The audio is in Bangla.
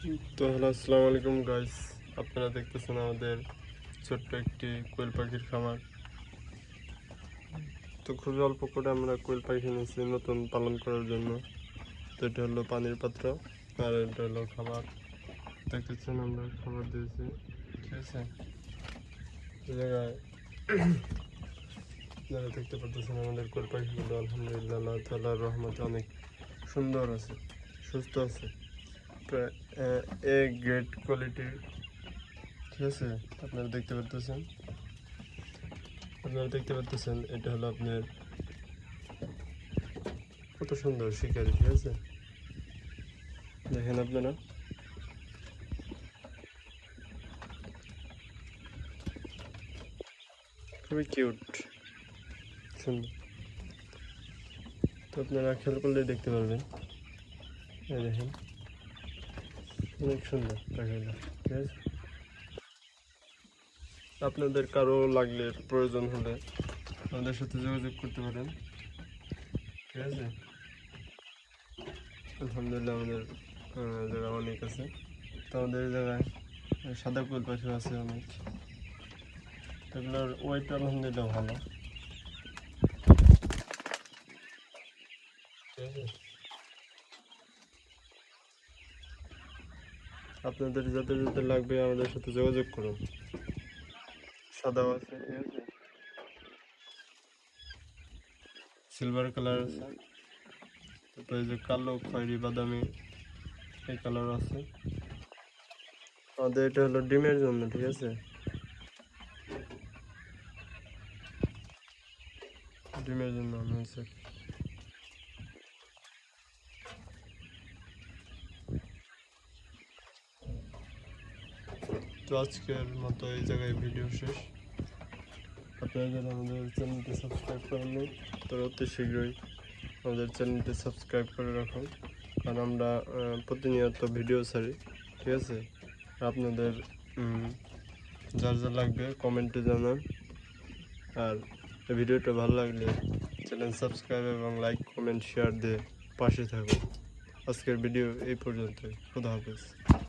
তো হ্যালো, আসসালামু আলাইকুম গাইস। আপনারা দেখতেছেন আমাদের ছোট্ট একটি কোয়েল পাখির খামার। তো খুবই অল্প করে আমরা কোয়েল পাখি নিয়েছি নতুন পালন করার জন্য। তো এটা হলো পানির পাত্র আর এটা হলো খাবার। দেখতেছেন আমরা খাবার দিয়েছি, ঠিক আছে। এই জায়গায় যারা দেখতে পাচ্ছেন আমাদের কোয়েল পাখিগুলো আলহামদুলিল্লাহ আল্লাহ তাআলার রহমতে অনেক সুন্দর আছে, সুস্থ আছে, প্রায় এ গ্রেড কোয়ালিটির, ঠিক আছে। আপনারা দেখতে পাচ্ছেন এটা হলো আপনার কত সুন্দর শিকারি, ঠিক আছে। দেখেন আপনারা, খুবই কিউট, সুন্দর। তো আপনারা খেয়াল করলে দেখতে পারবেন, এই দেখেন অনেক সুন্দর পাখিগুলো, ঠিক আছে। আপনাদের কারো লাগলে প্রয়োজন হলে আমাদের সাথে যোগাযোগ করতে পারেন, ঠিক আছে। আলহামদুলিল্লাহ আমাদের জায়গা অনেক আছে। তো আমাদের এই জায়গায় সাদা কোয়েল পাখি আছে অনেক। এগুলোর ওয়েট আলহামদুলিল্লাহ ভালো, ঠিক আছে। আপনাদের যাদের যাদের লাগবে আমাদের সাথে যোগাযোগ করুন। সাদাও আছে, ঠিক আছে, সিলভার কালার আছে, তারপরে যে কালো খয়েরি বাদামি এই কালার আছে। আমাদের এটা হলো ডিমের জন্য, ঠিক আছে, ডিমের জন্য হয়েছে। তো আজকের মতো এই জায়গায় ভিডিও শেষ। আপনারা যারা আমাদের চ্যানেলটি সাবস্ক্রাইব করেননি তারা অতি শীঘ্রই আমাদের চ্যানেলটি সাবস্ক্রাইব করে রাখুন, কারণ আমরা প্রতিনিয়ত ভিডিও ছাড়ি, ঠিক আছে। আপনাদের যার যা লাগবে কমেন্টে জানান। আর এই ভিডিওটা ভালো লাগলে চ্যানেল সাবস্ক্রাইব এবং লাইক কমেন্ট শেয়ার দিয়ে পাশে থাকুন। আজকের ভিডিও এই পর্যন্তই। খুদা হাফেজ।